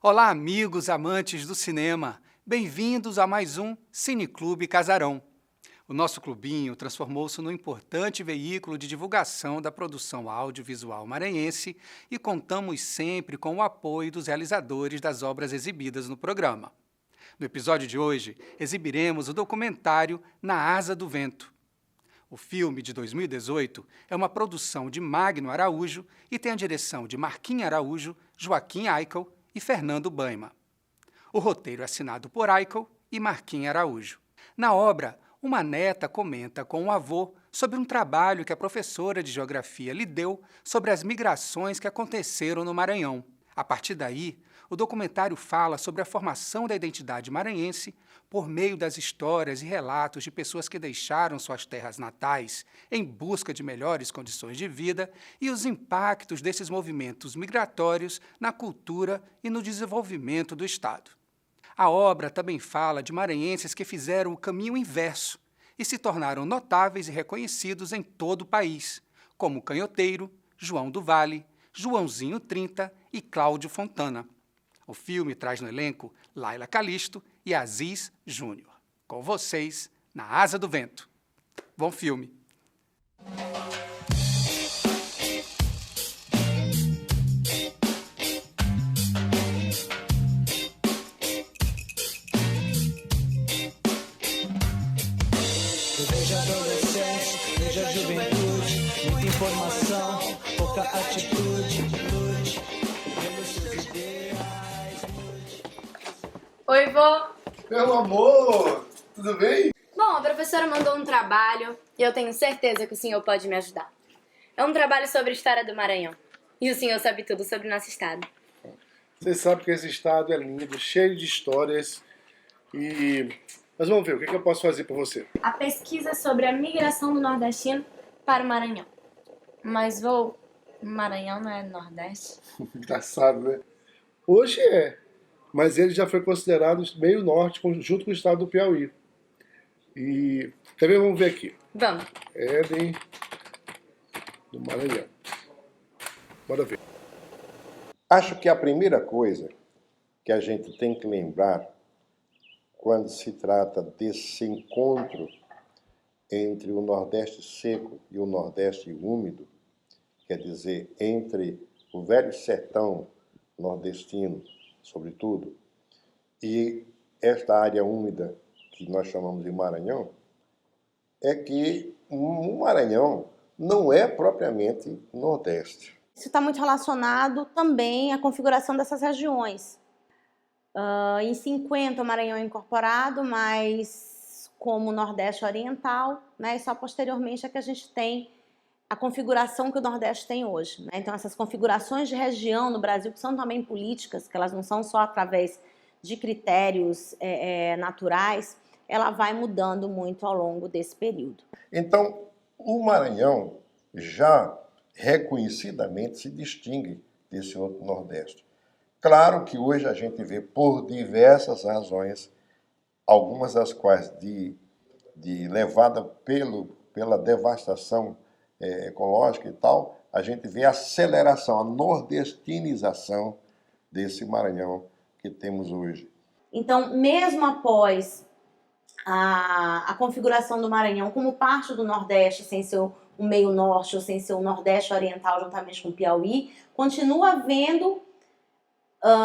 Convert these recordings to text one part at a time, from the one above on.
Olá, amigos amantes do cinema! Bem-vindos a mais um Cineclube Casarão. O nosso clubinho transformou-se num importante veículo de divulgação da produção audiovisual maranhense e contamos sempre com o apoio dos realizadores das obras exibidas no programa. No episódio de hoje, exibiremos o documentário Na Asa do Vento. O filme, de 2018, é uma produção de Magno Araújo e tem a direção de Marquinhos Araújo, Joaquim Aikel e Fernando Baima. O roteiro é assinado por Aikel e Marquinhos Araújo. Na obra, uma neta comenta com o avô sobre um trabalho que a professora de geografia lhe deu sobre as migrações que aconteceram no Maranhão. A partir daí, o documentário fala sobre a formação da identidade maranhense por meio das histórias e relatos de pessoas que deixaram suas terras natais em busca de melhores condições de vida e os impactos desses movimentos migratórios na cultura e no desenvolvimento do Estado. A obra também fala de maranhenses que fizeram o caminho inverso e se tornaram notáveis e reconhecidos em todo o país, como Canhoteiro, João do Vale, Joãozinho 30 e Cláudio Fontana. O filme traz no elenco Laila Calisto e Aziz Júnior. Com vocês, Na Asa do Vento. Bom filme! Veja adolescente, veja juventude, muita informação, pouca atitude, lute pelos seus ideais, lute. Oi, vô. Meu amor, tudo bem? Bom, a professora mandou um trabalho e eu tenho certeza que o senhor pode me ajudar. É um trabalho sobre a história do Maranhão. E o senhor sabe tudo sobre o nosso estado. Você sabe que esse estado é lindo, cheio de histórias Mas vamos ver, o que eu posso fazer por você? A pesquisa sobre a migração do nordestino para o Maranhão. Mas, vô, o Maranhão não é Nordeste? Engraçado, né? Hoje é, mas ele já foi considerado meio norte, junto com o estado do Piauí. E também vamos ver aqui. Vamos. Éden do Maranhão. Bora ver. Acho que a primeira coisa que a gente tem que lembrar quando se trata desse encontro entre o Nordeste seco e o Nordeste úmido, quer dizer, entre o velho sertão nordestino, sobretudo, e esta área úmida que nós chamamos de Maranhão, é que o Maranhão não é propriamente Nordeste. Isso está muito relacionado também à configuração dessas regiões. Em 50 o Maranhão é incorporado, mas como Nordeste Oriental, né, e só posteriormente é que a gente tem a configuração que o Nordeste tem hoje. Né? Então essas configurações de região no Brasil, que são também políticas, que elas não são só através de critérios naturais, ela vai mudando muito ao longo desse período. Então, o Maranhão já reconhecidamente se distingue desse outro Nordeste. Claro que hoje a gente vê, por diversas razões, algumas das quais levada pela devastação ecológica e tal, a gente vê a aceleração, a nordestinização desse Maranhão que temos hoje. Então, mesmo após a configuração do Maranhão como parte do Nordeste, sem ser o meio norte ou sem ser o Nordeste Oriental juntamente com o Piauí, continua havendo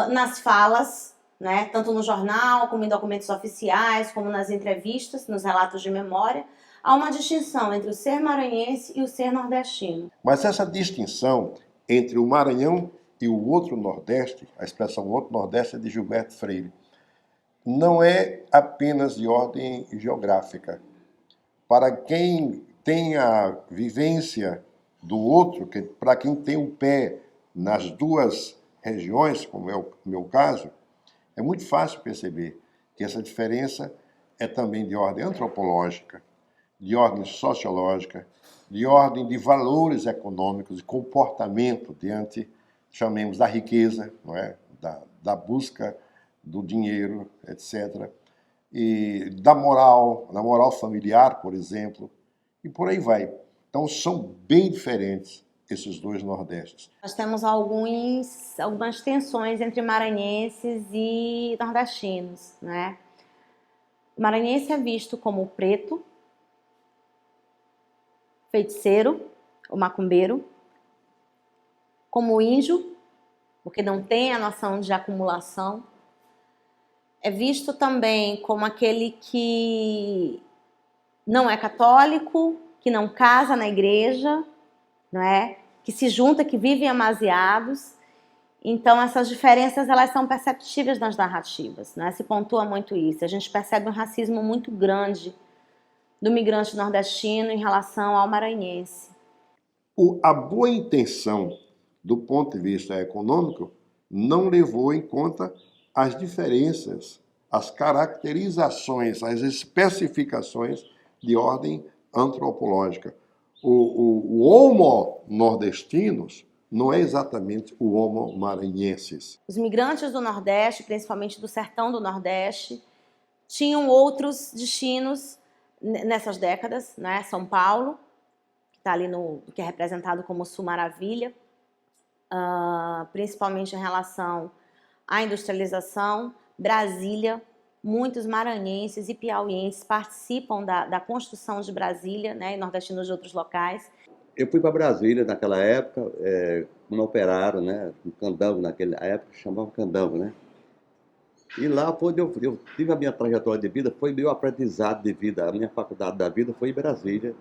nas falas, né, tanto no jornal, como em documentos oficiais, como nas entrevistas, nos relatos de memória, há uma distinção entre o ser maranhense e o ser nordestino. Mas essa distinção entre o Maranhão e o outro Nordeste, a expressão outro Nordeste é de Gilberto Freire, não é apenas de ordem geográfica. Para quem tem a vivência do outro, para quem tem o pé nas duas regiões, como é o meu caso, é muito fácil perceber que essa diferença é também de ordem antropológica, de ordem sociológica, de ordem de valores econômicos e comportamento diante, chamemos, da riqueza, não é? da busca do dinheiro, etc. E da moral familiar, por exemplo. e por aí vai. Então são bem diferentes esses dois Nordestes. Nós temos algumas tensões entre maranhenses e nordestinos, né? O maranhense é visto como o preto, feiticeiro, o macumbeiro, como o índio, porque não tem a noção de acumulação. É visto também como aquele que não é católico, que não casa na igreja, não é? Que se junta, que vivem amaziados. Então, essas diferenças elas são perceptíveis nas narrativas, né? Se pontua muito isso. A gente percebe um racismo muito grande do migrante nordestino em relação ao maranhense. A boa intenção do ponto de vista econômico não levou em conta as diferenças, as caracterizações, as especificações de ordem antropológica. O homo nordestinos não é exatamente o homo maranhenses. Os migrantes do Nordeste, principalmente do sertão do Nordeste, tinham outros destinos nessas décadas, né? São Paulo, que está ali que é representado como Sul Maravilha, principalmente em relação à industrialização. Brasília, muitos maranhenses e piauienses participam da construção de Brasília, né? E nordestinos de outros locais. Eu fui para Brasília naquela época, como operário, né? Um candango naquela época, chamava candango, né? E lá foi onde eu tive a minha trajetória de vida, foi meu aprendizado de vida, a minha faculdade da vida foi em Brasília.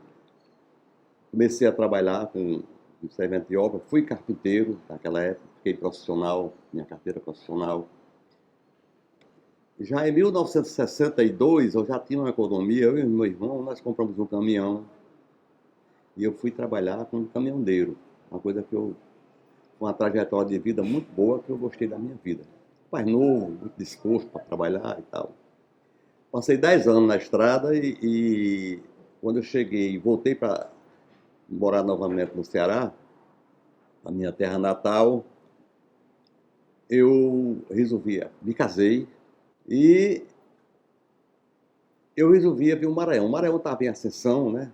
Comecei a trabalhar com servente de obra, fui carpinteiro naquela época, fiquei profissional, minha carteira profissional. Já em 1962, eu já tinha uma economia, eu e meu irmão, nós compramos um caminhão e eu fui trabalhar como caminhoneiro, uma coisa uma trajetória de vida muito boa que eu gostei da minha vida. Mais novo, muito disposto para trabalhar e tal. Passei 10 anos na estrada e quando eu cheguei e voltei para morar novamente no Ceará, na minha terra natal, eu me casei e eu resolvi vir o Maranhão. O Maranhão estava em ascensão, né?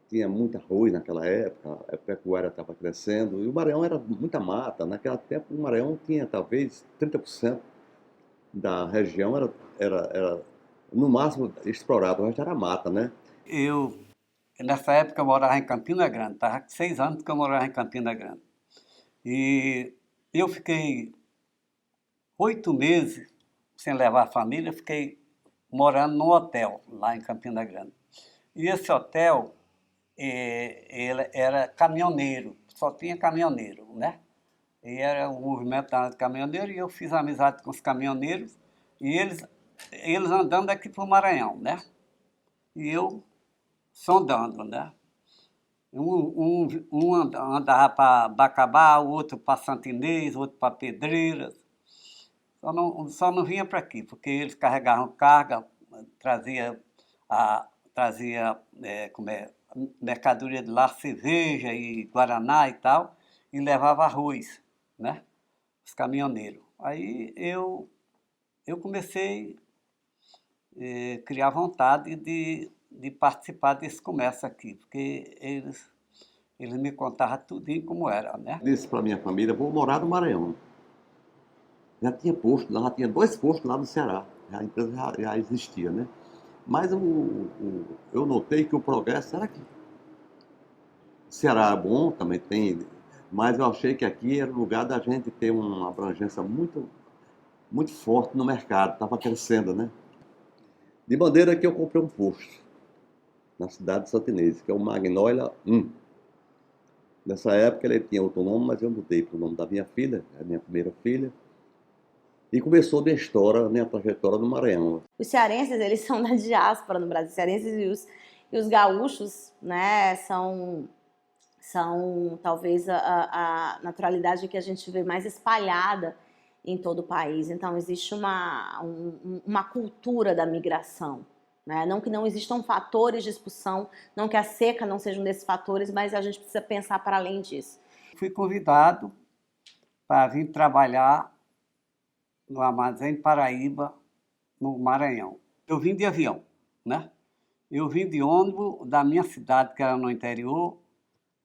Tinha muito arroz naquela época, a pecuária estava crescendo, e o Maranhão era muita mata. Naquele tempo, o Maranhão tinha talvez 30% da região, era no máximo explorado, o resto era mata, né? Nessa época, eu morava em Campina Grande, estava com 6 anos que eu morava em Campina Grande. E eu fiquei 8 meses sem levar a família, fiquei morando num hotel lá em Campina Grande. E esse hotel, ele era caminhoneiro, só tinha caminhoneiro, né? E era o movimento de caminhoneiro, e eu fiz amizade com os caminhoneiros, e eles andando aqui para o Maranhão, né? E eu sondando, né? Um andava para Bacabá, o outro para Santo Inês, o outro para Pedreiras. Só não vinha para aqui, porque eles carregavam carga, trazia mercadoria de lá, cerveja e guaraná e tal, e levava arroz, né? Os caminhoneiros. Aí eu comecei a criar vontade de participar desse comércio aqui, porque eles me contavam tudinho como era, né? Disse para minha família, vou morar no Maranhão. Já tinha posto lá, já tinha 2 postos lá no Ceará, a empresa já existia, né? Mas eu notei que o progresso era aqui. O Ceará é bom, também tem, mas eu achei que aqui era o lugar da gente ter uma abrangência muito, muito forte no mercado, estava crescendo, né? De maneira que eu comprei um posto na cidade de Santo Inês, que é o Magnólia 1. Nessa época ele tinha outro nome, mas eu mudei para o nome da minha filha, a minha primeira filha. E começou minha trajetória no Maranhão. Os cearenses, eles são da diáspora no Brasil. Os cearenses e os gaúchos, né, são talvez a naturalidade que a gente vê mais espalhada em todo o país. Então, existe uma cultura da migração, né? Não que não existam fatores de expulsão, não que a seca não seja um desses fatores, mas a gente precisa pensar para além disso. Fui convidado para vir trabalhar no Armazém Paraíba, no Maranhão. Eu vim de avião, né? Eu vim de ônibus da minha cidade, que era no interior,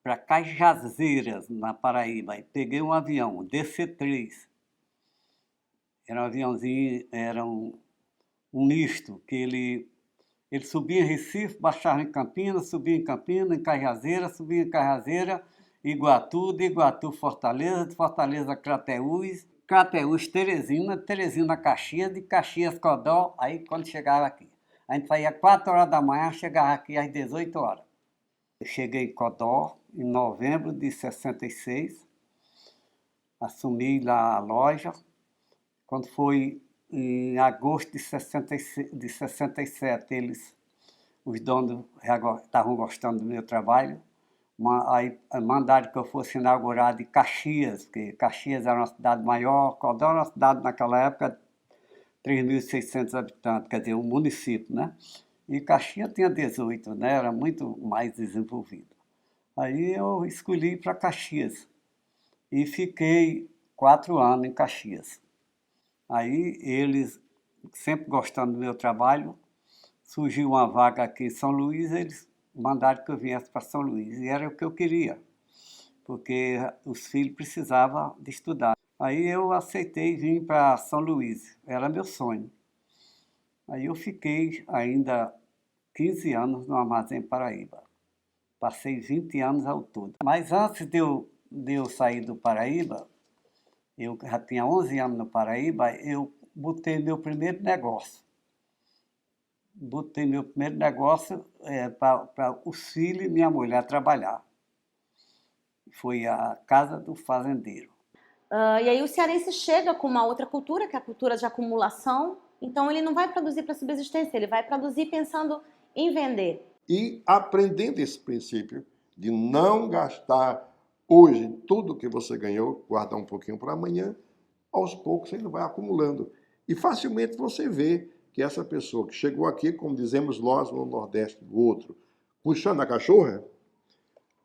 para Cajazeiras, na Paraíba. E peguei um avião, o DC-3. Era um aviãozinho, era um misto, que ele subia em Recife, baixava em Campinas, subia em Campinas, em Cajazeiras, subia em Cajazeiras, Iguatu, de Iguatu, Fortaleza, de Fortaleza, Crateús, Crateús, Teresina, Teresina, Caxias, de Caxias, Codó, aí quando chegava aqui. A gente saía 4 horas da manhã, chegava aqui às 18 horas. Eu cheguei em Codó em novembro de 66, assumi lá a loja. Quando foi em agosto de 67, os donos estavam gostando do meu trabalho, aí mandaram que eu fosse inaugurado em Caxias, porque Caxias era uma cidade maior, Codó era uma cidade naquela época 3.600 habitantes, quer dizer, um município, né? E Caxias tinha 18, né? Era muito mais desenvolvido. Aí eu escolhi para Caxias e fiquei 4 anos em Caxias. Aí eles, sempre gostando do meu trabalho, surgiu uma vaga aqui em São Luís, eles mandaram que eu viesse para São Luís, e era o que eu queria, porque os filhos precisavam de estudar. Aí eu aceitei vir para São Luís, era meu sonho. Aí eu fiquei ainda 15 anos no Armazém Paraíba. Passei 20 anos ao todo. Mas antes de eu sair do Paraíba, eu já tinha 11 anos no Paraíba, eu botei meu primeiro negócio. Botei meu primeiro negócio para os filhos e minha mulher trabalhar. Foi a Casa do Fazendeiro. E aí o cearense chega com uma outra cultura, que é a cultura de acumulação. Então ele não vai produzir para subsistência, ele vai produzir pensando em vender. E aprendendo esse princípio de não gastar hoje tudo que você ganhou, guardar um pouquinho para amanhã, aos poucos ele vai acumulando. E facilmente você vê que essa pessoa que chegou aqui, como dizemos nós no Nordeste do outro, puxando a cachorra,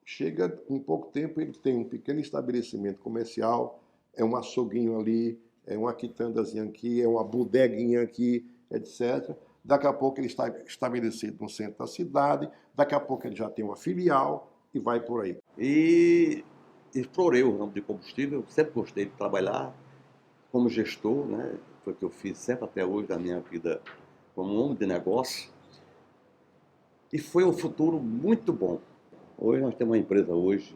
chega com pouco tempo, ele tem um pequeno estabelecimento comercial, é um açouguinho ali, é uma quitandazinha aqui, é uma bodeguinha aqui, etc. Daqui a pouco ele está estabelecido no centro da cidade, daqui a pouco ele já tem uma filial e vai por aí. E explorei o ramo de combustível, sempre gostei de trabalhar como gestor, né? Foi o que eu fiz sempre até hoje da minha vida como homem de negócio. E foi um futuro muito bom. Hoje nós temos uma empresa hoje,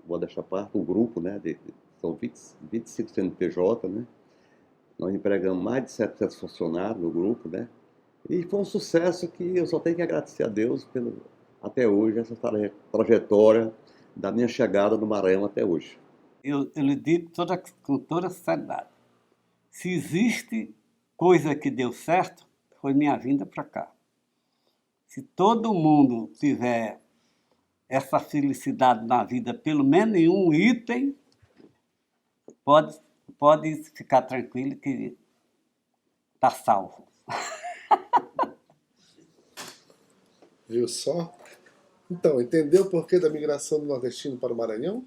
modéstia à parte, um grupo, né? São 25 CNPJ, né? Nós empregamos mais de 700 funcionários no grupo, né? E foi um sucesso que eu só tenho que agradecer a Deus até hoje, essa trajetória da minha chegada no Maranhão até hoje. Eu lhe digo com toda sinceridade, se existe coisa que deu certo, foi minha vinda para cá. Se todo mundo tiver essa felicidade na vida, pelo menos em um item, pode ficar tranquilo que está salvo. Viu só? Então, entendeu o porquê da migração do nordestino para o Maranhão?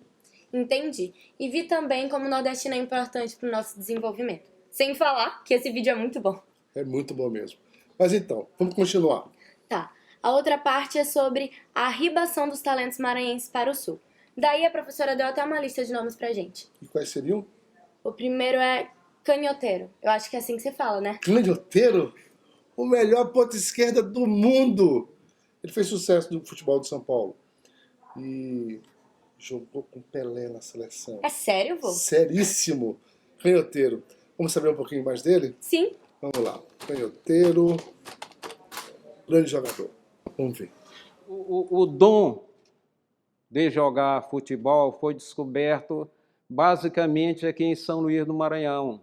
Entendi. E vi também como o nordestino é importante para o nosso desenvolvimento. Sem falar que esse vídeo é muito bom. É muito bom mesmo. Mas então, vamos continuar. Tá. A outra parte é sobre a arribação dos talentos maranhenses para o sul. Daí a professora deu até uma lista de nomes pra gente. E quais seriam? O primeiro é canhoteiro. Eu acho que é assim que se fala, né? Canhoteiro? O melhor ponta esquerda do mundo! Ele fez sucesso no futebol de São Paulo. E jogou com Pelé na seleção. É sério, vô? Seríssimo. Canhoteiro. Vamos saber um pouquinho mais dele? Sim. Vamos lá. Canhoteiro. Grande jogador. Vamos ver. O dom de jogar futebol foi descoberto basicamente aqui em São Luís do Maranhão,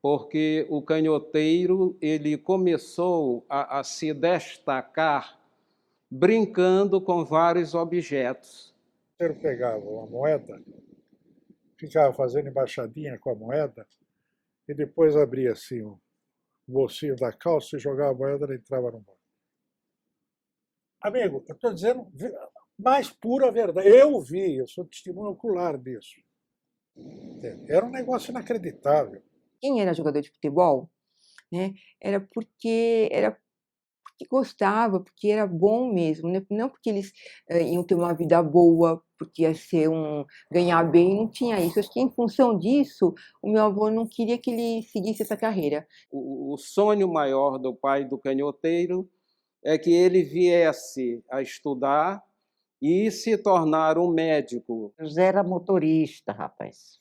porque o canhoteiro ele começou a se destacar brincando com vários objetos. Ele pegava uma moeda, ficava fazendo embaixadinha com a moeda, e depois abria assim o bolsinho da calça e jogava a moeda e entrava no bolso. Amigo, eu estou dizendo mais pura verdade. Eu vi, eu sou testemunho ocular disso. Era um negócio inacreditável. Quem era jogador de futebol, né, era porque porque gostava, porque era bom mesmo, né? Não porque eles iam ter uma vida boa, porque ia ser ganhar bem, não tinha isso. Acho que em função disso, o meu avô não queria que ele seguisse essa carreira. O sonho maior do pai do canhoteiro é que ele viesse a estudar e se tornar um médico. José era motorista, rapaz.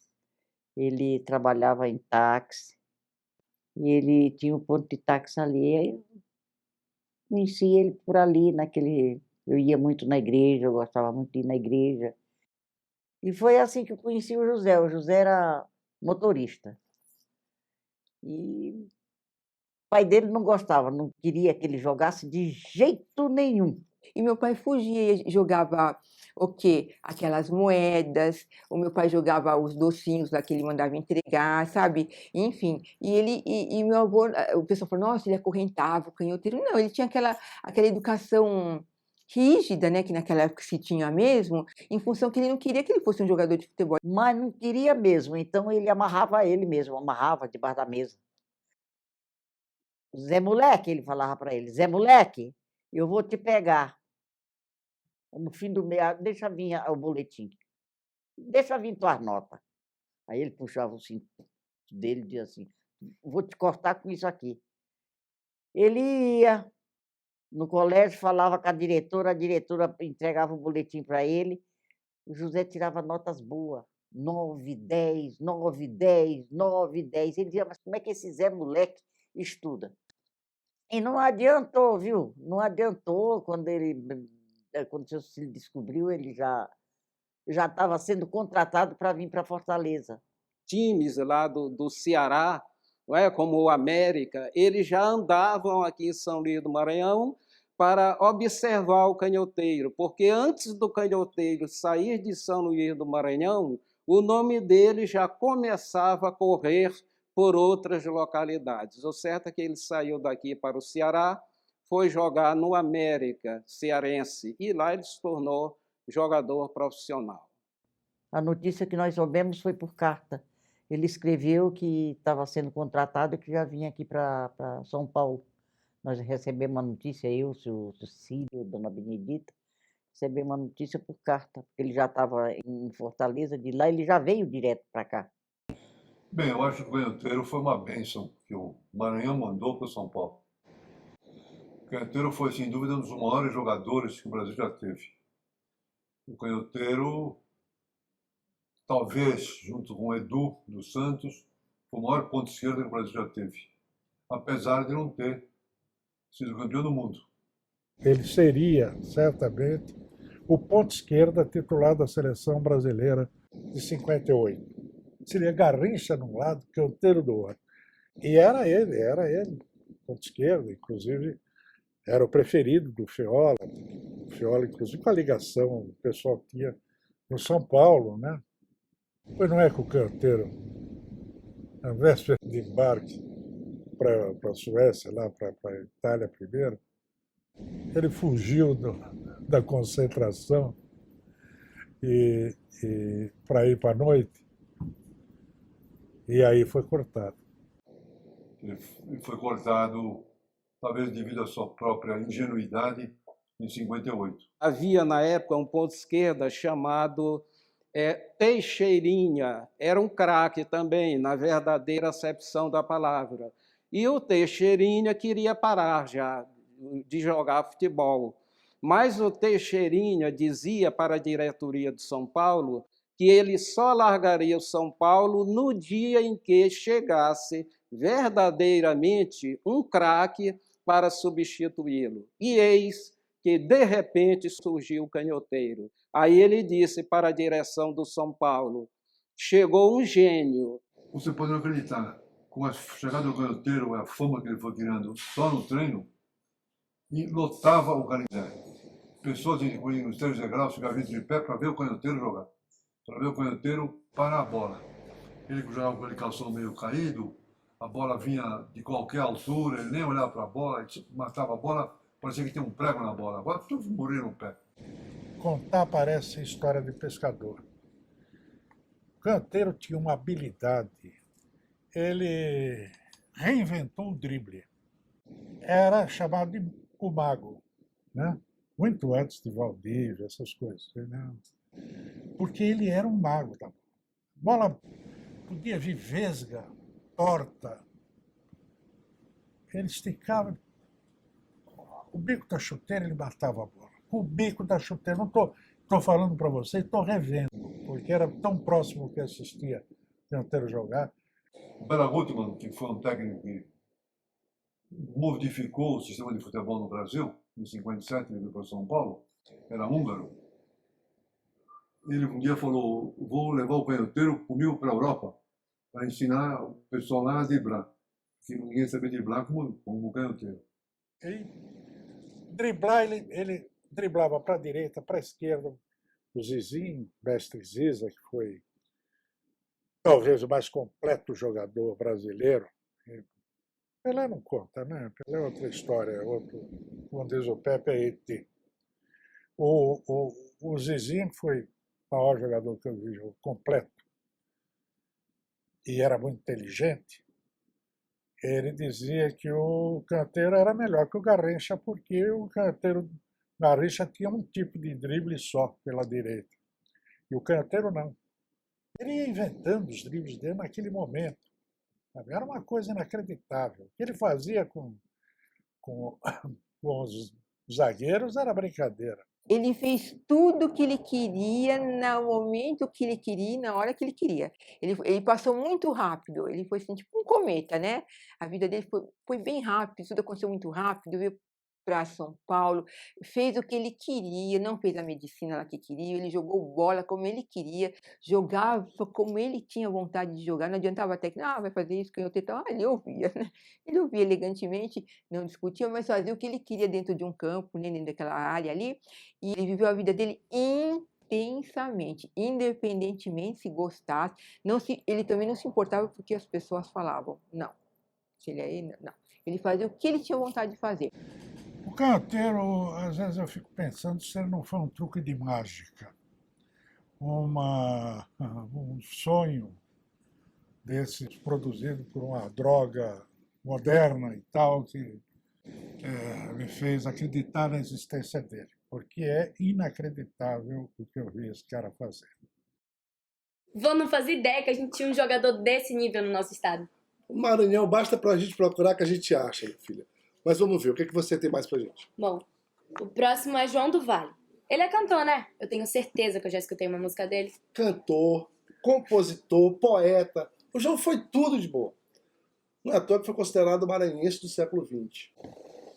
Ele trabalhava em táxi e ele tinha um ponto de táxi ali. Eu conheci ele por ali, eu ia muito na igreja, eu gostava muito de ir na igreja. E foi assim que eu conheci o José. O José era motorista. E o pai dele não gostava, não queria que ele jogasse de jeito nenhum. E meu pai fugia, jogava o quê? Aquelas moedas, o meu pai jogava os docinhos lá que ele mandava entregar, sabe? Enfim, e meu avô, o pessoal falou, nossa, ele acorrentava o canhoteiro. Não, ele tinha aquela educação rígida, né, que naquela época se tinha mesmo, em função que ele não queria que ele fosse um jogador de futebol. Mas não queria mesmo, então ele amarrava ele mesmo, amarrava debaixo da mesa. Zé Moleque, ele falava para ele, Zé Moleque, eu vou te pegar. No fim do mês, deixa vir o boletim. Deixa vir tuas notas. Aí ele puxava o cinto dele e dizia assim, vou te cortar com isso aqui. Ele ia no colégio, falava com a diretora entregava o boletim para ele, o José tirava notas boas, 9, 10, 9, 10, 9, 10. Ele dizia, mas como é que esse Zé Moleque estuda? E não adiantou, viu? Não adiantou. Quando seu filho descobriu, ele já estava sendo contratado para vir para Fortaleza. Times lá do Ceará, não é? Como o América, eles já andavam aqui em São Luís do Maranhão para observar o canhoteiro, porque antes do canhoteiro sair de São Luís do Maranhão, o nome dele já começava a correr por outras localidades. O certo é que ele saiu daqui para o Ceará, foi jogar no América Cearense e lá ele se tornou jogador profissional. A notícia que nós soubemos foi por carta. Ele escreveu que estava sendo contratado e que já vinha aqui para São Paulo. Nós recebemos uma notícia, eu, o seu Cílio, dona Benedita, recebemos uma notícia por carta, porque ele já estava em Fortaleza, de lá ele já veio direto para cá. Bem, eu acho que o canhoteiro foi uma bênção que o Maranhão mandou para o São Paulo. O canhoteiro foi, sem dúvida, um dos maiores jogadores que o Brasil já teve. O canhoteiro, talvez, junto com o Edu dos Santos, foi o maior ponto esquerdo que o Brasil já teve, apesar de não ter sido campeão do mundo. Ele seria, certamente, o ponto esquerda titular da seleção brasileira de 58. Seria Garrincha num lado, canhoteiro do outro. E era ele, ponto esquerdo, inclusive era o preferido do Feola. O Feola, inclusive, com a ligação o pessoal tinha no São Paulo, né? Pois não é que o canhoteiro, na véspera de embarque para a Suécia, lá para a Itália primeiro, ele fugiu da concentração e para ir para a noite. E aí foi cortado. Ele foi cortado, talvez devido à sua própria ingenuidade, em 58. Havia, na época, um ponto esquerda chamado Teixeirinha. Era um craque também, na verdadeira acepção da palavra. E o Teixeirinha queria parar já de jogar futebol. Mas o Teixeirinha dizia para a diretoria de São Paulo que ele só largaria o São Paulo no dia em que chegasse verdadeiramente um craque para substituí-lo. E eis que, de repente, surgiu o canhoteiro. Aí ele disse para a direção do São Paulo, chegou um gênio. Você pode não acreditar, com a chegada do canhoteiro, a fama que ele foi criando só no treino, e lotava o Canindé. Pessoas nos 3 degraus ficavam de pé para ver o canhoteiro jogar. Para ver o canhoteiro parar a bola. Ele jogava com aquele calção meio caído, a bola vinha de qualquer altura, ele nem olhava para a bola, ele matava a bola, parecia que tinha um prego na bola. Agora todos morreram no pé. Contar parece história de pescador. O canhoteiro tinha uma habilidade. Ele reinventou o drible. Era chamado de o mago, né? Muito antes de Valdívia, essas coisas, né? Porque ele era um mago da bola. A bola podia vir vesga, torta. Ele esticava o bico da chuteira, ele matava a bola. Com o bico da chuteira, não estou falando para você, estou revendo, porque era tão próximo que assistia o canteiro jogar. O Bela Gutmann, que foi um técnico que modificou o sistema de futebol no Brasil, em 57, ele veio para São Paulo, era húngaro. Ele um dia falou: vou levar o canhoteiro comigo para a Europa para ensinar o pessoal lá a driblar, que ninguém sabia driblar como o canhoteiro. E driblar, ele driblava para a direita, para a esquerda. O Zizinho, mestre Ziza, que foi talvez o mais completo jogador brasileiro. Pelé não conta, né? Pelé é outra história, como diz o Pepe, é ET. O Zizinho foi o maior jogador que eu vi, completo, e era muito inteligente. Ele dizia que o canteiro era melhor que o Garrincha, porque o Garrincha tinha um tipo de drible só pela direita, e o canteiro não. Ele ia inventando os dribles dele naquele momento. Era uma coisa inacreditável. O que ele fazia com os zagueiros era brincadeira. Ele fez tudo o que ele queria, no momento que ele queria, na hora que ele queria. Ele passou muito rápido, ele foi assim, tipo um cometa, né? A vida dele foi bem rápido, tudo aconteceu muito rápido, veio para São Paulo, fez o que ele queria, não fez a medicina lá que queria, ele jogou bola como ele queria, jogava como ele tinha vontade de jogar, não adiantava até que, vai fazer isso, canhoto e tal, ele ouvia, né? Ele ouvia elegantemente, não discutia, mas fazia o que ele queria dentro de um campo, né, dentro daquela área ali, e ele viveu a vida dele intensamente, independentemente se gostasse, ele também não se importava com o que as pessoas falavam, não. Não. Ele fazia o que ele tinha vontade de fazer. O canhoteiro, às vezes eu fico pensando se ele não foi um truque de mágica, um sonho desses produzido por uma droga moderna e tal, que me fez acreditar na existência dele, porque é inacreditável o que eu vi esse cara fazer. Vô não fazia ideia que a gente tinha um jogador desse nível no nosso estado. O Maranhão basta pra gente procurar que a gente acha, minha filha. Mas vamos ver, o que você tem mais pra gente? Bom, o próximo é João do Vale. Ele é cantor, né? Eu tenho certeza que eu já escutei uma música dele. Cantor, compositor, poeta. O João foi tudo de bom. Não é à toa que foi considerado o maranhense do século XX.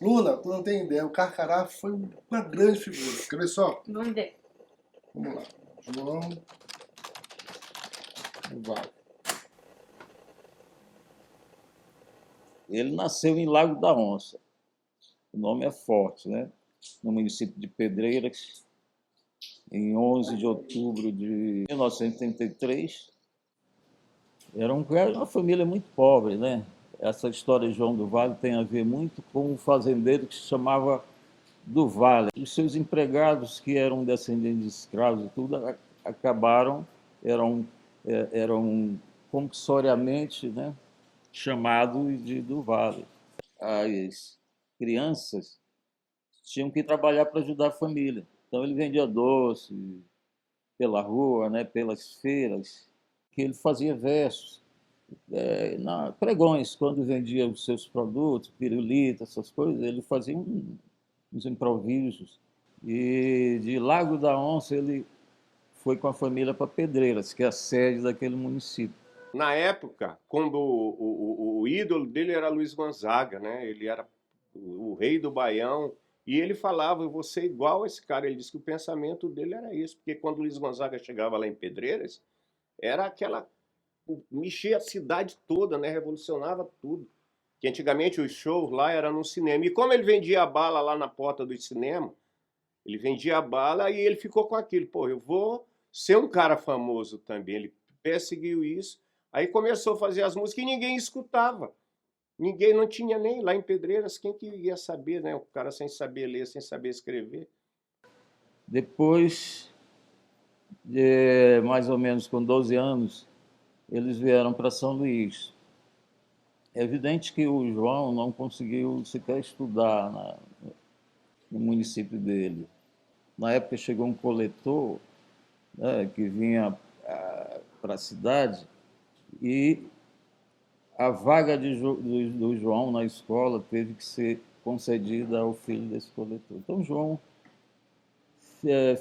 Luna, tu não tem ideia, o Carcará foi uma grande figura. Quer ver só? Vamos ver. Vamos lá. João do Vale. Ele nasceu em Lago da Onça. O nome é forte, né? No município de Pedreiras, em 11 de outubro de 1933. Era uma família muito pobre, né? Essa história de João do Vale tem a ver muito com um fazendeiro que se chamava do Vale. Os seus empregados, que eram descendentes de escravos e tudo, eram compulsoriamente, né, chamados do Vale. As crianças tinham que trabalhar para ajudar a família. Então ele vendia doce pela rua, né, pelas feiras, que ele fazia versos, pregões, quando vendia os seus produtos, pirulito, essas coisas, ele fazia uns improvisos. E de Lago da Onça ele foi com a família para Pedreiras, que é a sede daquele município. Na época, quando o ídolo dele era Luiz Gonzaga, né? Ele era o rei do Baião, e ele falava: eu vou ser igual a esse cara. Ele disse que o pensamento dele era isso, porque quando Luiz Gonzaga chegava lá em Pedreiras, era mexia a cidade toda, né? Revolucionava tudo. Que antigamente os shows lá eram no cinema. E como ele vendia a bala lá na porta do cinema, ele vendia a bala e ele ficou com aquilo. Pô, eu vou ser um cara famoso também. Ele perseguiu isso. Aí começou a fazer as músicas e ninguém escutava. Ninguém, não tinha nem lá em Pedreiras, quem que ia saber, né? O cara sem saber ler, sem saber escrever. Depois, mais ou menos com 12 anos, eles vieram para São Luís. É evidente que o João não conseguiu sequer estudar no município dele. Na época chegou um coletor, né, que vinha para a cidade e a vaga do João na escola teve que ser concedida ao filho desse coletor. Então, o João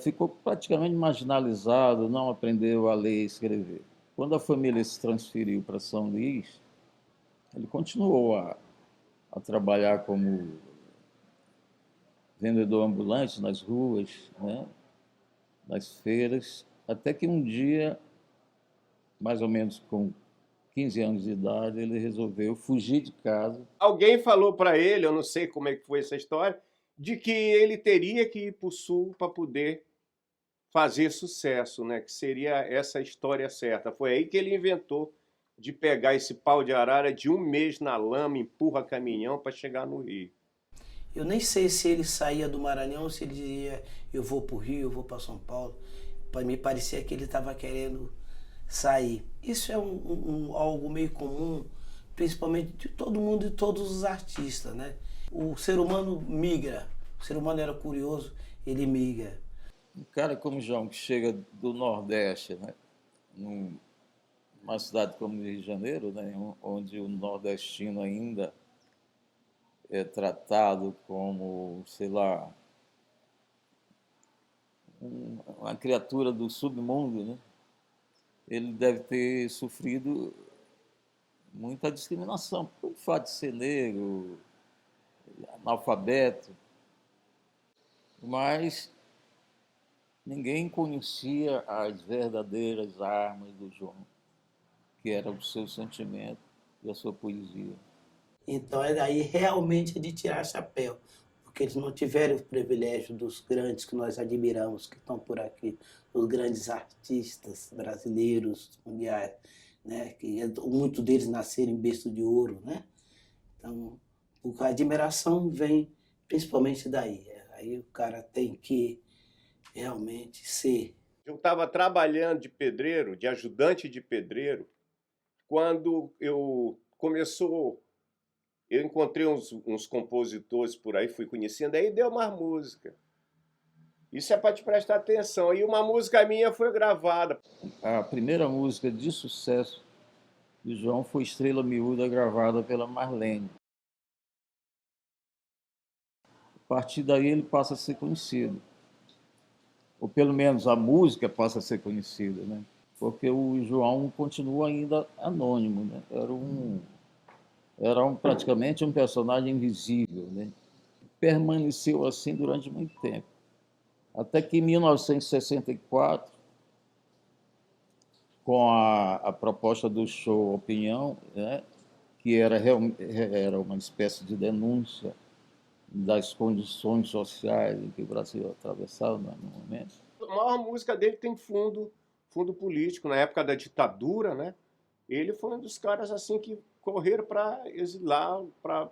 ficou praticamente marginalizado, não aprendeu a ler e escrever. Quando a família se transferiu para São Luís, ele continuou a trabalhar como vendedor ambulante nas ruas, né, nas feiras, até que um dia, mais ou menos com 15 anos de idade, ele resolveu fugir de casa. Alguém falou para ele, eu não sei como é que foi essa história, de que ele teria que ir para o Sul para poder fazer sucesso, né? Que seria essa história certa. Foi aí que ele inventou de pegar esse pau de arara de 1 mês na lama, empurra caminhão para chegar no Rio. Eu nem sei se ele saía do Maranhão, se ele dizia, eu vou para o Rio, eu vou para São Paulo. Para mim parecia que ele estava querendo sair. Isso é algo meio comum, principalmente de todo mundo e todos os artistas, né? O ser humano migra, o ser humano era curioso, ele migra. Um cara como o João, que chega do Nordeste, né, numa cidade como Rio de Janeiro, né, onde o nordestino ainda é tratado como, sei lá, uma criatura do submundo, né? Ele deve ter sofrido muita discriminação por fato de ser negro, analfabeto, mas ninguém conhecia as verdadeiras armas do João, que era o seu sentimento e a sua poesia. Então é daí realmente de tirar chapéu, porque eles não tiveram o privilégio dos grandes que nós admiramos, que estão por aqui, os grandes artistas brasileiros, mundiais, né? Que muitos deles nasceram em berço de ouro, né? Então, a admiração vem principalmente daí. Aí o cara tem que realmente ser. Eu estava trabalhando de pedreiro, de ajudante de pedreiro, quando eu encontrei uns compositores por aí, fui conhecendo, aí deu uma música. Isso é para te prestar atenção. E uma música minha foi gravada. A primeira música de sucesso do João foi Estrela Miúda, gravada pela Marlene. A partir daí ele passa a ser conhecido. Ou pelo menos a música passa a ser conhecida, né? Porque o João continua ainda anônimo, né? Era praticamente um personagem invisível, né? Permaneceu assim durante muito tempo. Até que em 1964, com a proposta do show Opinião, né, que era uma espécie de denúncia das condições sociais em que o Brasil atravessava no momento. A maior música dele tem fundo político. Na época da ditadura, né? Ele foi um dos caras assim que correram para exilar, para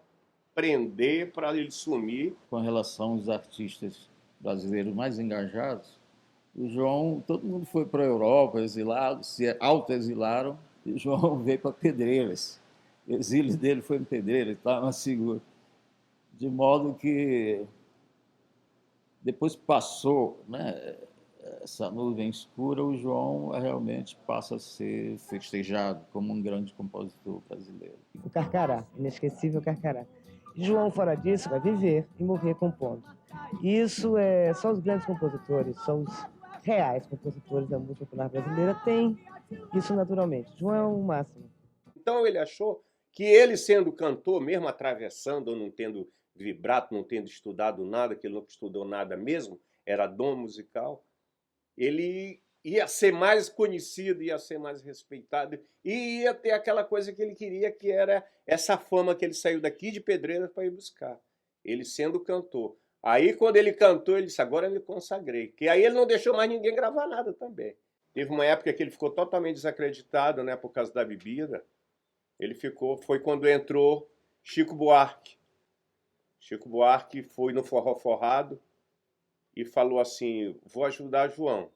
prender, para ele sumir. Com relação aos artistas brasileiros mais engajados, o João, todo mundo foi para a Europa, exilado, se autoexilaram, e o João veio para Pedreiras. O exílio dele foi em Pedreiras, estava na segura. De modo que depois passou, né, essa nuvem escura, o João realmente passa a ser festejado como um grande compositor brasileiro. O Carcará, inesquecível Carcará. João, fora disso, vai viver e morrer compondo. Isso é só os grandes compositores, só os reais compositores da música popular brasileira têm isso naturalmente. João é o máximo. Então ele achou que ele, sendo cantor, mesmo atravessando, ou não tendo vibrato, não tendo estudado nada, que ele não estudou nada mesmo, era dom musical, ele ia ser mais conhecido, ia ser mais respeitado, e ia ter aquela coisa que ele queria, que era essa fama que ele saiu daqui de Pedreiras para ir buscar, ele sendo cantor. Aí, quando ele cantou, ele disse, agora eu me consagrei. Que aí ele não deixou mais ninguém gravar nada também. Teve uma época que ele ficou totalmente desacreditado, né, por causa da bebida. Foi quando entrou Chico Buarque. Chico Buarque foi no Forró Forrado e falou assim, vou ajudar João.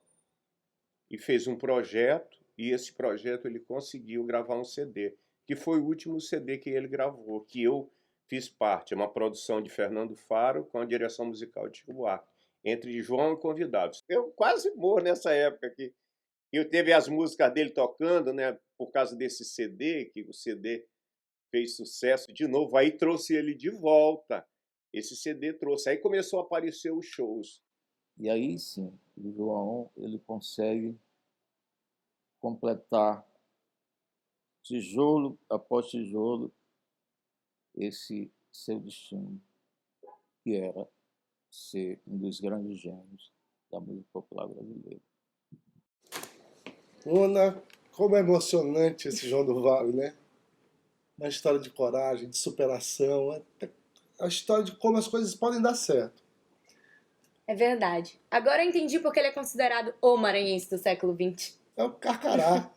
E fez um projeto, e esse projeto ele conseguiu gravar um CD, que foi o último CD que ele gravou, que eu fiz parte. É uma produção de Fernando Faro com a direção musical de Chico Buarque, entre João e convidados. Eu quase morro nessa época aqui. Eu teve as músicas dele tocando, né, por causa desse CD, que o CD fez sucesso de novo, aí trouxe ele de volta. Esse CD trouxe. Aí começou a aparecer os shows. E aí sim, o João ele consegue completar tijolo após tijolo esse seu destino, que era ser um dos grandes gênios da música popular brasileira. Luna, como é emocionante esse João do Vale, né? Uma história de coragem, de superação, a história de como as coisas podem dar certo. É verdade. Agora eu entendi porque ele é considerado o maranhense do século XX. É o Carcará,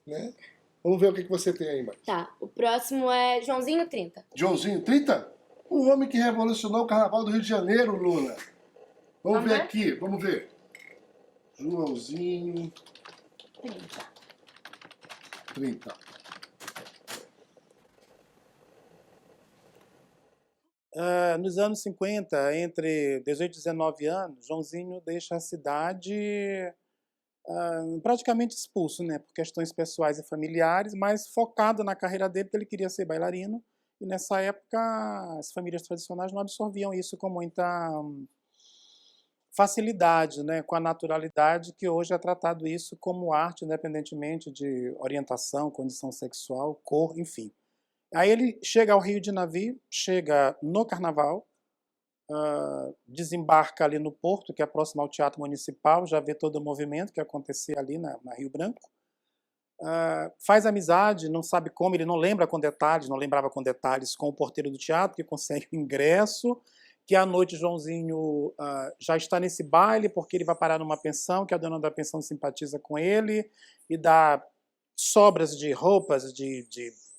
né? Vamos ver o que você tem aí, Mari. Tá, o próximo é Joãozinho 30. Joãozinho 30? O homem que revolucionou o Carnaval do Rio de Janeiro, Luna. Vamos ver aqui, vamos ver. Joãozinho 30. Nos anos 50, entre 18 e 19 anos, Joãozinho deixa a cidade praticamente expulso, né, por questões pessoais e familiares, mas focado na carreira dele, porque ele queria ser bailarino, e nessa época as famílias tradicionais não absorviam isso com muita facilidade, né, com a naturalidade que hoje é tratado isso como arte, independentemente de orientação, condição sexual, cor, enfim. Aí ele chega ao Rio de navio, chega no Carnaval, desembarca ali no Porto, que é próximo ao Teatro Municipal, já vê todo o movimento que acontecia ali na Rio Branco, faz amizade, não sabe como, ele não lembrava com detalhes com o porteiro do teatro, que consegue o ingresso, que à noite Joãozinho já está nesse baile, porque ele vai parar numa pensão, que a dona da pensão simpatiza com ele, e dá sobras de roupas, de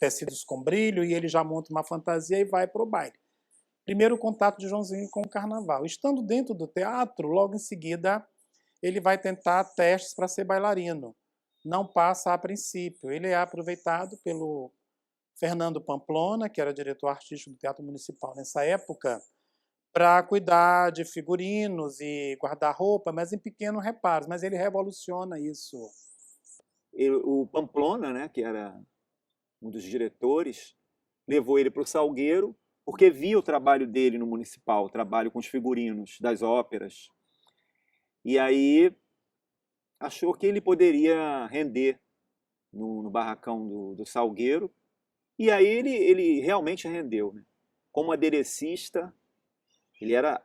tecidos com brilho, e ele já monta uma fantasia e vai para o baile. Primeiro contato de Joãozinho com o Carnaval. Estando dentro do teatro, logo em seguida, ele vai tentar testes para ser bailarino. Não passa a princípio. Ele é aproveitado pelo Fernando Pamplona, que era diretor artístico do Teatro Municipal nessa época, para cuidar de figurinos e guardar roupa, mas em pequenos reparos. Mas ele revoluciona isso. O Pamplona, né, que era um dos diretores, levou ele para o Salgueiro, porque via o trabalho dele no Municipal, o trabalho com os figurinos das óperas. E aí achou que ele poderia render no barracão do Salgueiro. E aí ele realmente rendeu, né? Como aderecista, ele era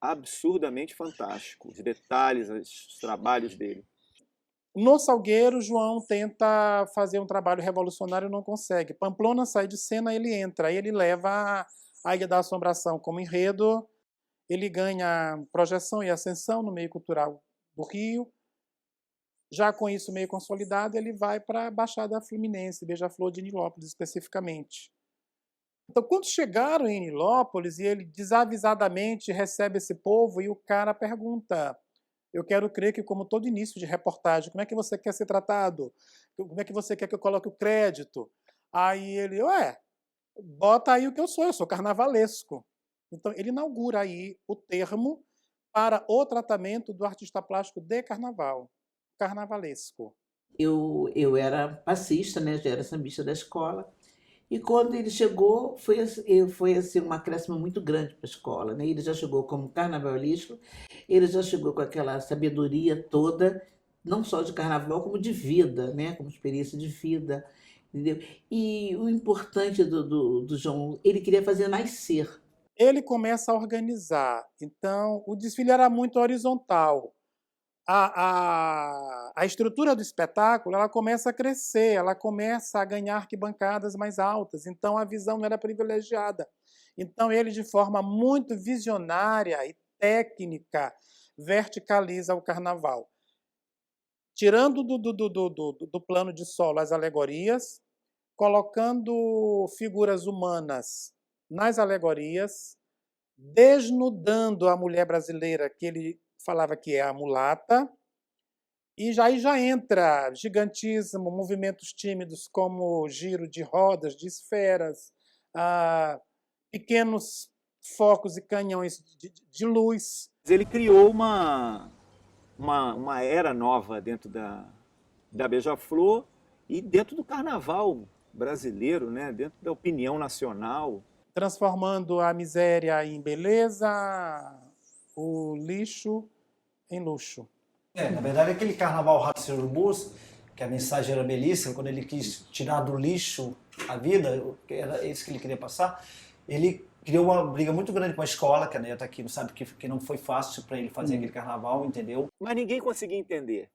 absurdamente fantástico. Os detalhes, os trabalhos dele. No Salgueiro, João tenta fazer um trabalho revolucionário e não consegue. Pamplona sai de cena, ele entra. Ele leva a Ilha da Assombração como enredo. Ele ganha projeção e ascensão no meio cultural do Rio. Já com isso meio consolidado, ele vai para a Baixada Fluminense, Beija-Flor de Nilópolis especificamente. Então, quando chegaram em Nilópolis, e ele desavisadamente recebe esse povo, e o cara pergunta: eu quero crer que, como todo início de reportagem, como é que você quer ser tratado? Como é que você quer que eu coloque o crédito? Aí ele, bota aí o que eu sou carnavalesco. Então, ele inaugura aí o termo para o tratamento do artista plástico de carnaval, carnavalesco. Eu era passista, né? Já era sambista da escola. E quando ele chegou, foi assim, um acréscimo muito grande para a escola, né? Ele já chegou como carnavalesco, ele já chegou com aquela sabedoria toda, não só de carnaval, como de vida, né? Como experiência de vida, entendeu? E o importante do João, ele queria fazer nascer. Ele começa a organizar. Então, o desfile era muito horizontal. A estrutura do espetáculo ela começa a crescer, ela começa a ganhar arquibancadas mais altas, então a visão não era privilegiada. Então ele, de forma muito visionária e técnica, verticaliza o carnaval. Tirando do plano de solo as alegorias, colocando figuras humanas nas alegorias, desnudando a mulher brasileira, que ele falava que é a mulata, e já entra gigantismo, movimentos tímidos como giro de rodas, de esferas, pequenos focos e canhões de luz. Ele criou uma era nova dentro da Beija-Flor e dentro do carnaval brasileiro, né? Dentro da opinião nacional. Transformando a miséria em beleza, o lixo em luxo. Na verdade, aquele carnaval Ratos e Urubus, que a mensagem era belíssima, quando ele quis tirar do lixo a vida, era isso que ele queria passar, ele criou uma briga muito grande com a escola, que a Neta aqui sabe que não foi fácil para ele fazer aquele carnaval, entendeu? Mas ninguém conseguia entender.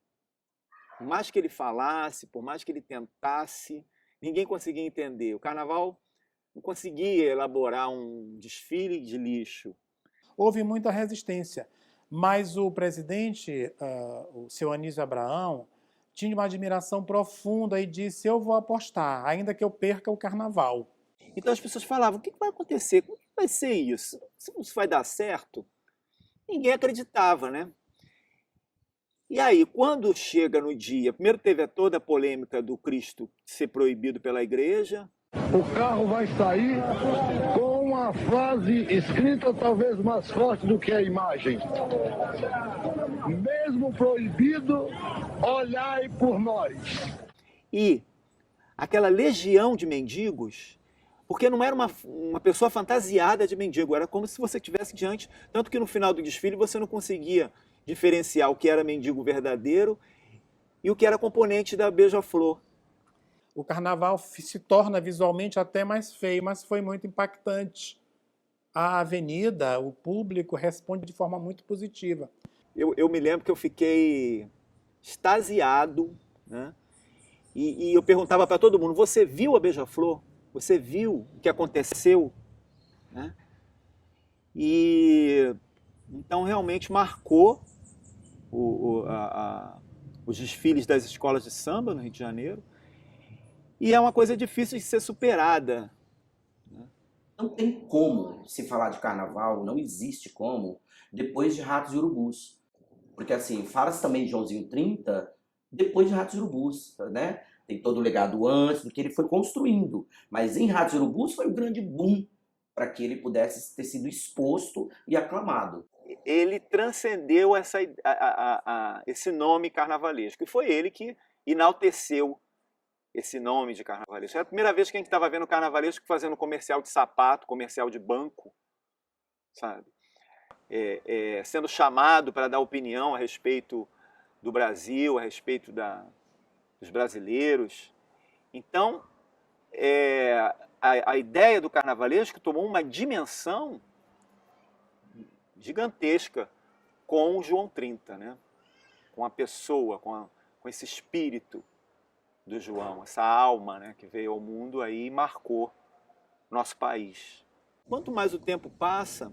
Por mais que ele falasse, por mais que ele tentasse, ninguém conseguia entender. O carnaval não conseguia elaborar um desfile de lixo. Houve muita resistência, mas o presidente, o seu Anísio Abraão, tinha uma admiração profunda e disse: eu vou apostar, ainda que eu perca o carnaval. Então as pessoas falavam: o que vai acontecer? Como que vai ser isso? Isso vai dar certo? Ninguém acreditava, né? E aí, quando chega no dia, primeiro teve toda a polêmica do Cristo ser proibido pela igreja. O carro vai sair com uma frase escrita talvez mais forte do que a imagem. Mesmo proibido, olhai por nós. E aquela legião de mendigos, porque não era uma pessoa fantasiada de mendigo, era como se você estivesse diante, tanto que no final do desfile você não conseguia diferenciar o que era mendigo verdadeiro e o que era componente da Beija-Flor. O carnaval se torna visualmente até mais feio, mas foi muito impactante. A avenida, o público responde de forma muito positiva. Eu me lembro que eu fiquei extasiado, né? E eu perguntava para todo mundo: você viu a Beija-Flor? Você viu o que aconteceu? Né? E então realmente marcou os desfiles das escolas de samba no Rio de Janeiro. E é uma coisa difícil de ser superada. Não tem como se falar de carnaval, não existe como, depois de Ratos e Urubus. Porque assim, fala-se também de Joãozinho 30 depois de Ratos e Urubus, né? Tem todo o legado antes do que ele foi construindo. Mas em Ratos e Urubus foi um grande boom para que ele pudesse ter sido exposto e aclamado. Ele transcendeu esse nome carnavalesco. E foi ele que enalteceu esse nome de carnavalesco. Era a primeira vez que a gente estava vendo carnavalesco fazendo comercial de sapato, comercial de banco, sabe? Sendo chamado para dar opinião a respeito do Brasil, a respeito dos brasileiros. Então, a ideia do carnavalesco tomou uma dimensão gigantesca com o João 30, né? Com a pessoa, com esse espírito do João, essa alma, né, que veio ao mundo aí e marcou nosso país. Quanto mais o tempo passa,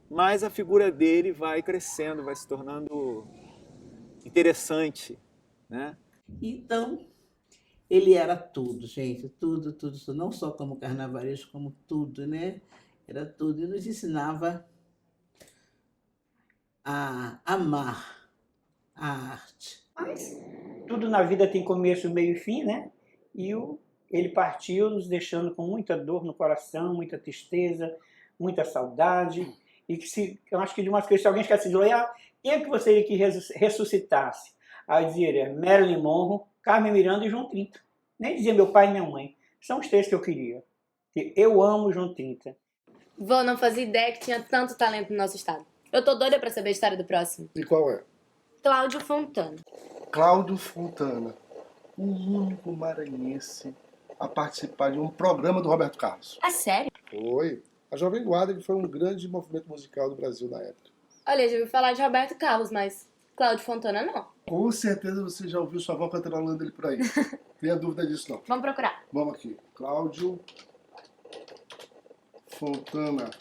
mais a figura dele vai crescendo, vai se tornando interessante, né? Então, ele era tudo, gente, tudo, não só como carnavalesco, como tudo, né? Era tudo. E nos ensinava a amar a arte. Mas tudo na vida tem começo, meio e fim, né? E ele partiu nos deixando com muita dor no coração, muita tristeza, muita saudade. E que eu acho que de umas coisas, se alguém esquece de olhar, quem é que você queria que ressuscitasse? Aí dizia Marilyn Monroe, Carmen Miranda e João 30. Nem dizia meu pai e minha mãe. São os três que eu queria. Porque eu amo o João 30. Vô, não fazia ideia que tinha tanto talento no nosso estado. Eu tô doida pra saber a história do próximo. E qual é? Cláudio Fontana. Cláudio Fontana, o único maranhense a participar de um programa do Roberto Carlos. Ah, sério? Foi. A Jovem Guarda foi um grande movimento musical do Brasil na época. Olha, já ouvi falar de Roberto Carlos, mas Cláudio Fontana não. Com certeza você já ouviu sua avó cantarolando dele por aí. Tenha dúvida disso não. Vamos procurar. Vamos aqui. Cláudio Fontana.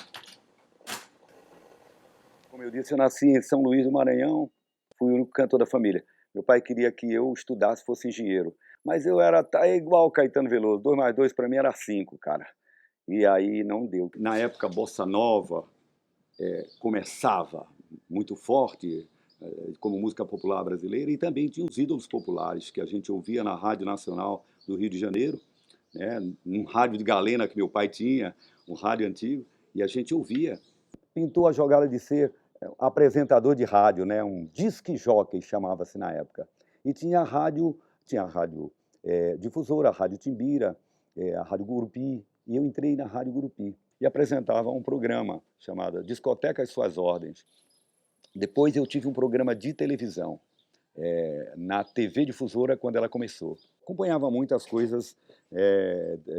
Como eu disse, eu nasci em São Luís do Maranhão, fui o único cantor da família. Meu pai queria que eu estudasse, fosse engenheiro. Mas eu era igual o Caetano Veloso, 2 mais 2 para mim era 5, cara. E aí não deu. Na época, a Bossa Nova começava muito forte, como música popular brasileira, e também tinha os ídolos populares, que a gente ouvia na Rádio Nacional do Rio de Janeiro, né, num rádio de galena que meu pai tinha, um rádio antigo, e a gente ouvia. Pintou a jogada de ser apresentador de rádio, né? Um disc jockey chamava-se na época. E tinha a rádio difusora, a Rádio Timbira, a Rádio Gurupi, e eu entrei na Rádio Gurupi e apresentava um programa chamado Discoteca e Suas Ordens. Depois eu tive um programa de televisão na TV Difusora quando ela começou. Acompanhava muitas coisas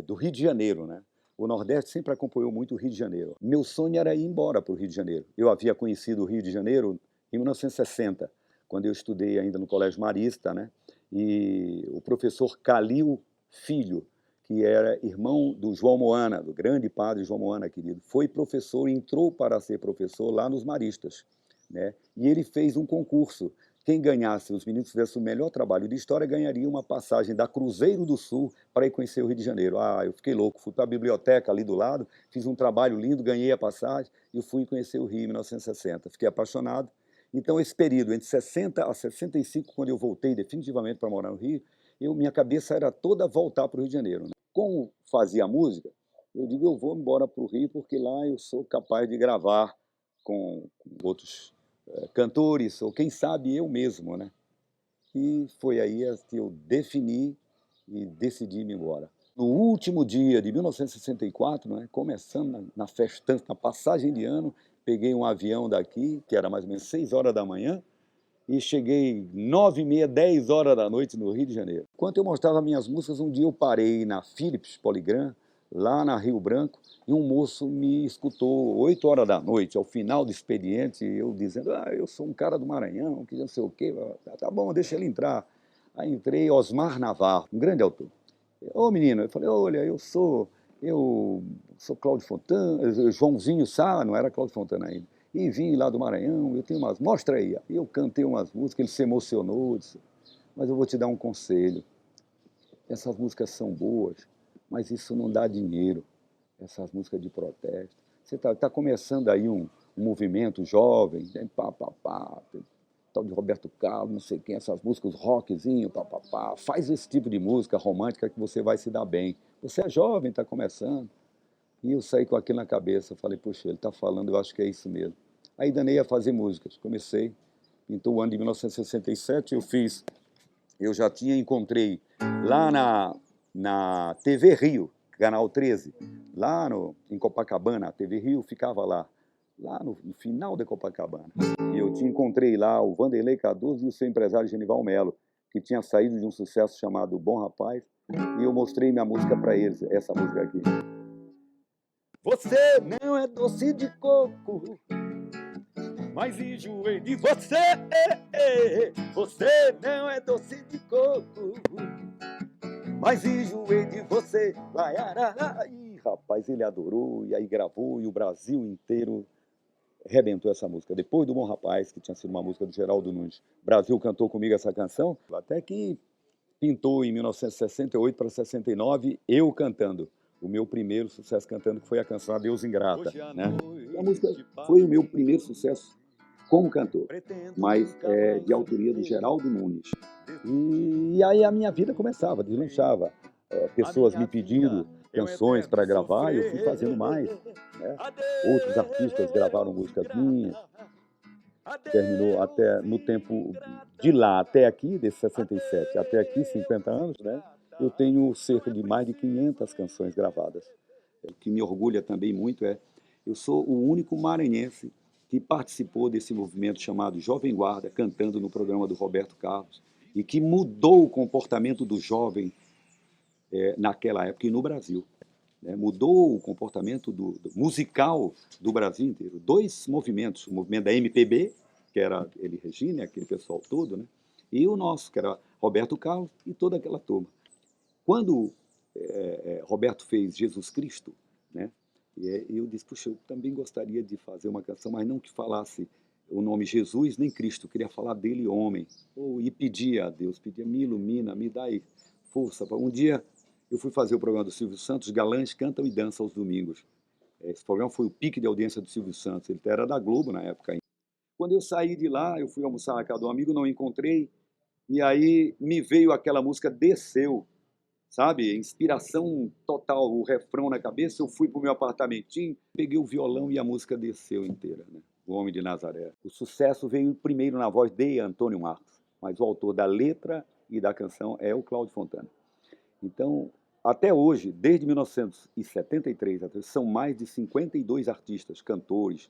do Rio de Janeiro, né? O Nordeste sempre acompanhou muito o Rio de Janeiro. Meu sonho era ir embora para o Rio de Janeiro. Eu havia conhecido o Rio de Janeiro em 1960, quando eu estudei ainda no Colégio Marista, né? E o professor Calil Filho, que era irmão do João Moana, do grande padre João Moana, querido, foi professor, entrou para ser professor lá nos Maristas, né? E ele fez um concurso. Quem ganhasse, os meninos que fizessem o melhor trabalho de história, ganharia uma passagem da Cruzeiro do Sul para ir conhecer o Rio de Janeiro. Ah, eu fiquei louco, fui para a biblioteca ali do lado, fiz um trabalho lindo, ganhei a passagem e fui conhecer o Rio em 1960. Fiquei apaixonado. Então, esse período, entre 60 a 65, quando eu voltei definitivamente para morar no Rio, minha cabeça era toda voltar para o Rio de Janeiro, né? Como fazia música, eu digo, eu vou embora para o Rio, porque lá eu sou capaz de gravar com outros cantores, ou quem sabe eu mesmo, né? E foi aí que eu defini e decidi ir embora. No último dia de 1964, né, começando na festança, na passagem de ano, peguei um avião daqui, que era mais ou menos 6 horas da manhã, e cheguei 9h30, 10 horas da noite no Rio de Janeiro. Enquanto eu mostrava minhas músicas, um dia eu parei na Philips Poligram, lá na Rio Branco, e um moço me escutou 8 horas da noite, ao final do expediente, eu dizendo, eu sou um cara do Maranhão, que não sei o quê. Tá bom, deixa ele entrar. Aí entrei, Osmar Navarro, um grande autor. Ô menino, eu falei, olha, eu sou Cláudio Fontana, Joãozinho Sá, não era Cláudio Fontana ainda, e vim lá do Maranhão, eu tenho umas, mostra aí. E eu cantei umas músicas, ele se emocionou, disse, mas eu vou te dar um conselho, essas músicas são boas, mas isso não dá dinheiro, essas músicas de protesto. Você tá começando aí um movimento jovem, né? Tal de Roberto Carlos, não sei quem, essas músicas, rockzinho, faz esse tipo de música romântica que você vai se dar bem. Você é jovem, está começando. E eu saí com aquilo na cabeça, falei, poxa, ele está falando, eu acho que é isso mesmo. Aí danei a fazer músicas, comecei, então o ano de 1967 eu já encontrei lá na TV Rio, Canal 13, lá em Copacabana, a TV Rio ficava lá no final de Copacabana. E eu encontrei lá o Vanderlei Cardoso e o seu empresário Genival Melo, que tinha saído de um sucesso chamado Bom Rapaz, e eu mostrei minha música para eles, essa música aqui. Você não é doce de coco, mas enjoei de você. Você não é doce de coco, mas enjoei de você. E, rapaz, ele adorou, e aí gravou, e o Brasil inteiro arrebentou essa música. Depois do Bom Rapaz, que tinha sido uma música do Geraldo Nunes, o Brasil cantou comigo essa canção, até que pintou em 1968 para 69, eu cantando. O meu primeiro sucesso cantando, que foi a canção Adeus Ingrata, né? A música foi o meu primeiro sucesso como cantor, mas de autoria do Geraldo Nunes. E aí a minha vida começava, deslanchava. Pessoas me pedindo canções para gravar, e eu fui fazendo mais, né? Outros artistas gravaram músicas minhas. Terminou até no tempo de lá até aqui, desse 67 até aqui, 50 anos, né? Eu tenho cerca de mais de 500 canções gravadas. O que me orgulha também muito eu sou o único maranhense que participou desse movimento chamado Jovem Guarda, cantando no programa do Roberto Carlos, e que mudou o comportamento do jovem naquela época e no Brasil. Né? Mudou o comportamento musical do Brasil inteiro. 2 movimentos, o movimento da MPB, que era ele Regina, aquele pessoal todo, né? E o nosso, que era Roberto Carlos e toda aquela turma. Quando Roberto fez Jesus Cristo, né? Eu disse, puxa, eu também gostaria de fazer uma canção, mas não que falasse o nome Jesus nem Cristo, eu queria falar dele homem. E pedia a Deus, me ilumina, me dá força. Um dia eu fui fazer o programa do Silvio Santos, Galãs Cantam e Dançam aos Domingos. Esse programa foi o pique de audiência do Silvio Santos, ele era da Globo na época ainda. Quando eu saí de lá, eu fui almoçar na casa de um amigo, não encontrei, e aí me veio aquela música Desceu. sabe? Inspiração total, o refrão na cabeça. Eu fui pro meu apartamentinho, peguei o violão e a música desceu inteira, né? O Homem de Nazaré. O sucesso veio primeiro na voz de Antônio Marcos, mas o autor da letra e da canção é o Cláudio Fontana. Então, até hoje, desde 1973, são mais de 52 artistas, cantores,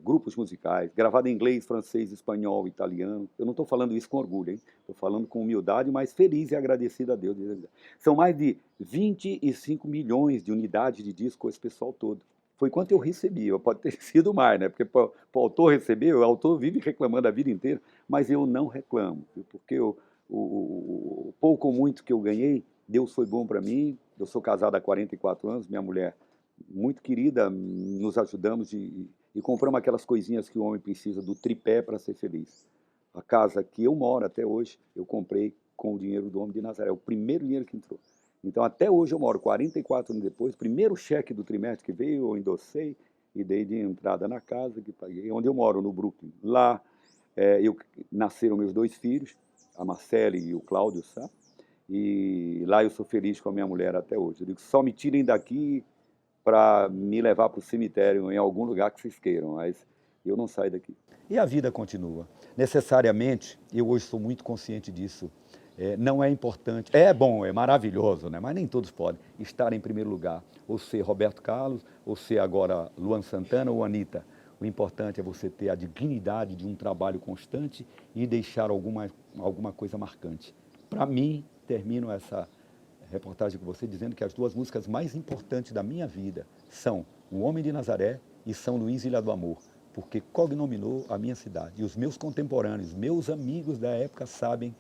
grupos musicais, gravado em inglês, francês, espanhol, italiano. Eu não estou falando isso com orgulho, hein? Estou falando com humildade, mas feliz e agradecido a Deus. São mais de 25 milhões de unidades de disco com esse pessoal todo. Foi quanto eu recebi, pode ter sido mais, né? Porque para o autor receber, o autor vive reclamando a vida inteira, mas eu não reclamo, porque o pouco ou muito que eu ganhei, Deus foi bom para mim. Eu sou casado há 44 anos, minha mulher muito querida, nos ajudamos e compramos aquelas coisinhas que o homem precisa do tripé para ser feliz. A casa que eu moro até hoje, eu comprei com o dinheiro do Homem de Nazaré, o primeiro dinheiro que entrou. Então, até hoje eu moro 44 anos depois, primeiro cheque do trimestre que veio, eu endossei e dei de entrada na casa que paguei, onde eu moro, no Brooklyn. Lá nasceram meus 2 filhos, a Marcele e o Cláudio, sabe? E lá eu sou feliz com a minha mulher até hoje. Eu digo, só me tirem daqui para me levar para o cemitério em algum lugar que vocês queiram, mas eu não saio daqui. E a vida continua. Necessariamente, eu hoje sou muito consciente disso, não é importante, é bom, é maravilhoso, né? Mas nem todos podem estar em primeiro lugar, ou ser Roberto Carlos, ou ser agora Luan Santana ou Anitta. O importante é você ter a dignidade de um trabalho constante e deixar alguma coisa marcante. Para mim, termino essa reportagem com você dizendo que as 2 músicas mais importantes da minha vida são O Homem de Nazaré e São Luís, Ilha do Amor, porque cognominou a minha cidade. E os meus contemporâneos, meus amigos da época sabem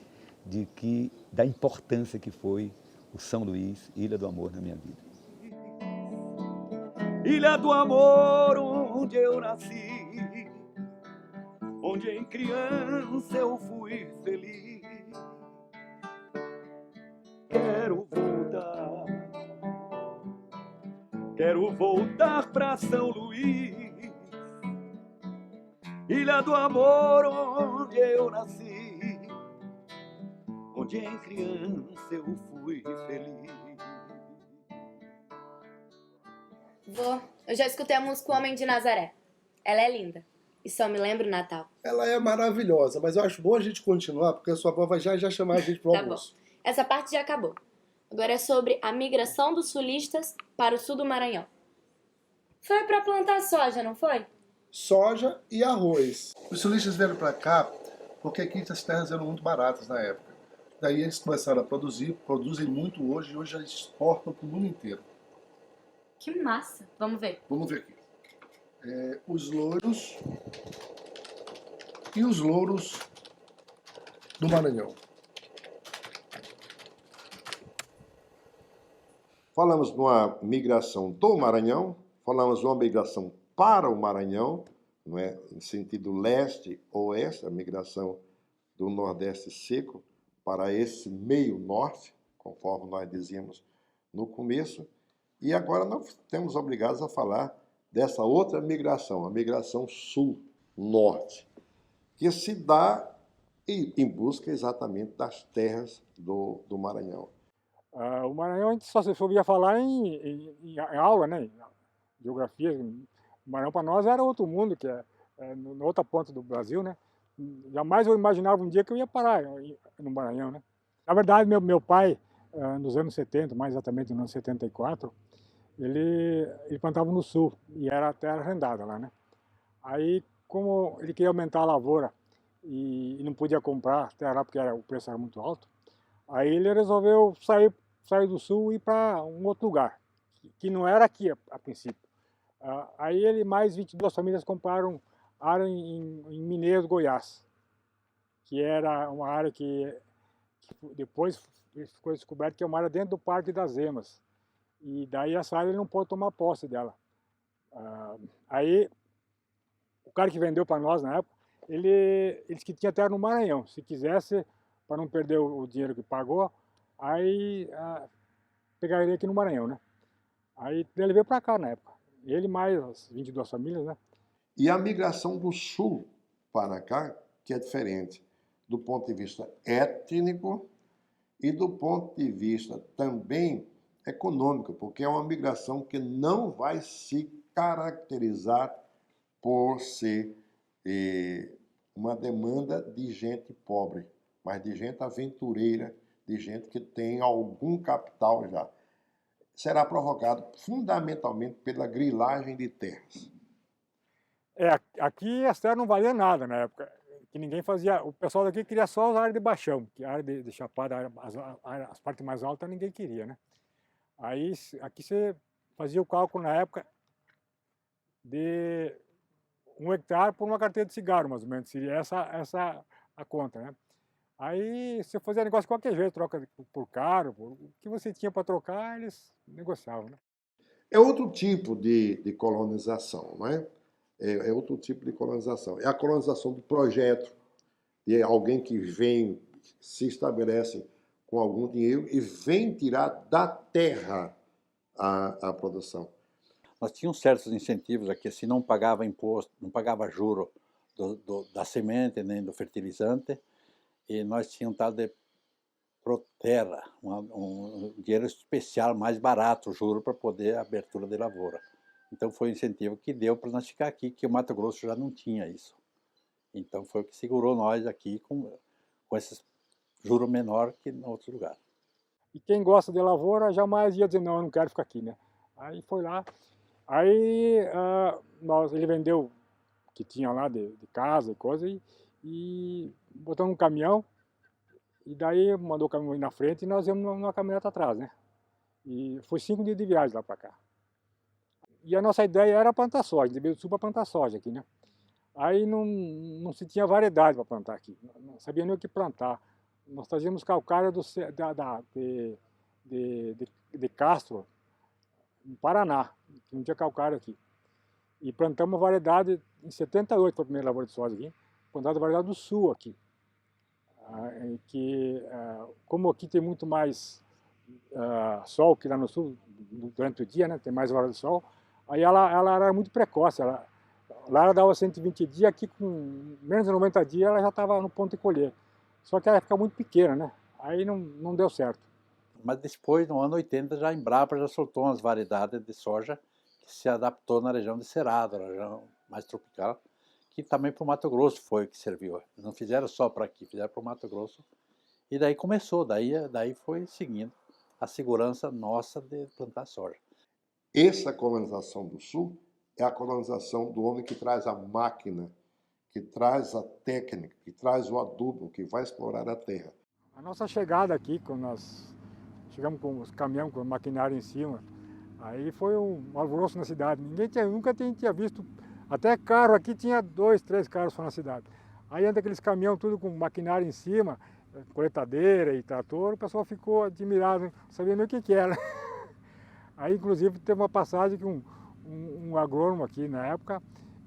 da importância que foi o São Luís, Ilha do Amor na minha vida. Ilha do Amor, onde eu nasci, onde em criança eu fui feliz. Quero voltar pra São Luís, Ilha do Amor, onde eu nasci, onde em criança eu fui feliz. Vô, eu já escutei a música O Homem de Nazaré. Ela é linda. E só me lembra o Natal. Ela é maravilhosa, mas eu acho bom a gente continuar, porque a sua avó vai já chamar a gente pro almoço. Tá bom. Essa parte já acabou. Agora é sobre a migração dos sulistas para o sul do Maranhão. Foi para plantar soja, não foi? Soja e arroz. Os sulistas vieram para cá porque aqui as terras eram muito baratas na época. Daí eles começaram a produzem muito hoje e hoje já exportam para o mundo inteiro. Que massa! Vamos ver. Vamos ver aqui. Os louros e os louros do Maranhão. Falamos de uma migração do Maranhão, falamos de uma migração para o Maranhão, não é? Em sentido leste-oeste, a migração do Nordeste seco para esse meio-norte, conforme nós dizíamos no começo. E agora nós temos obrigados a falar dessa outra migração, a migração sul-norte, que se dá em busca exatamente das terras do Maranhão. O Maranhão a gente só se ouvia falar em aula, né? Geografia. O Maranhão para nós era outro mundo, que é na outra ponta do Brasil, né? Jamais eu imaginava um dia que eu ia parar no Maranhão, né? Na verdade, meu pai, nos anos 70, mais exatamente nos anos 74, ele plantava no sul e era terra arrendada lá, né? Aí, como ele queria aumentar a lavoura e não podia comprar terra lá porque o preço era muito alto, aí ele resolveu sair do sul e ir para um outro lugar, que não era aqui a princípio. Aí ele mais 22 famílias compraram área em Mineiros, Goiás, que era uma área que depois ficou descoberto que é uma área dentro do Parque das Emas. E daí essa área ele não pôde tomar posse dela. Aí o cara que vendeu para nós na época, ele disse que tinha terra no Maranhão. Se quisesse, para não perder o dinheiro que pagou, aí pegaria aqui no Maranhão, né? Aí ele veio para cá na época. Ele mais as 22 famílias, né? E a migração do sul para cá, que é diferente do ponto de vista étnico e do ponto de vista também econômico, porque é uma migração que não vai se caracterizar por ser uma demanda de gente pobre, mas de gente aventureira, de gente que tem algum capital já. Será provocado fundamentalmente pela grilagem de terras. Aqui as terras não valiam nada na época, que ninguém fazia. O pessoal daqui queria só as áreas de baixão, que a área de chapada, as partes mais altas ninguém queria, né? Aí aqui você fazia o cálculo na época de 1 hectare por uma carteira de cigarro, mais ou menos, seria essa a conta, né? Aí você fazia negócio de qualquer jeito, troca por caro, o que você tinha para trocar, eles negociavam, né? É outro tipo de colonização, não é? É outro tipo de colonização. É a colonização do projeto, de alguém que vem, se estabelece com algum dinheiro e vem tirar da terra a produção. Nós tínhamos certos incentivos aqui, se não pagava imposto, não pagava juro da semente nem do fertilizante, e nós tínhamos tal de Proterra, um dinheiro especial, mais barato, juro, para poder abertura de lavoura. Então foi o incentivo que deu para nós ficar aqui, que o Mato Grosso já não tinha isso. Então foi o que segurou nós aqui com esses juros menor que em outros lugares. E quem gosta de lavoura jamais ia dizer, não, eu não quero ficar aqui, né? Aí foi lá, aí ele vendeu o que tinha lá de casa e coisa, e botou num caminhão, e daí mandou o caminhão ir na frente e nós íamos numa caminhonete atrás, né? E foi 5 dias de viagem lá para cá. E a nossa ideia era plantar soja, de Beira do Sul para plantar soja aqui, né? Aí não se tinha variedade para plantar aqui, não sabia nem o que plantar. Nós trazíamos calcário de Castro, no Paraná, que não tinha calcário aqui. E plantamos uma variedade, em 78 foi a primeira lavoura de soja aqui, plantamos a variedade do Sul aqui. Como aqui tem muito mais sol que lá no Sul, durante o dia, né, tem mais hora de sol, aí ela era muito precoce, lá ela dava 120 dias, aqui com menos de 90 dias ela já estava no ponto de colher. Só que ela fica muito pequena, né? Aí não deu certo. Mas depois, no ano 80, já a Embrapa já soltou umas variedades de soja que se adaptou na região de Cerrado, na região mais tropical, que também para o Mato Grosso foi o que serviu. Não fizeram só para aqui, fizeram para o Mato Grosso. E daí começou, daí foi seguindo a segurança nossa de plantar soja. Essa colonização do Sul é a colonização do homem que traz a máquina, que traz a técnica, que traz o adubo, que vai explorar a terra. A nossa chegada aqui, quando nós chegamos com os caminhões, com o maquinário em cima, aí foi um alvoroço na cidade. Nunca tinha visto, até carro aqui tinha 2, 3 carros só na cidade. Aí anda aqueles caminhões tudo com maquinário em cima, coletadeira e trator, o pessoal ficou admirado, não sabia nem o que era. Aí inclusive teve uma passagem que um agrônomo aqui na época,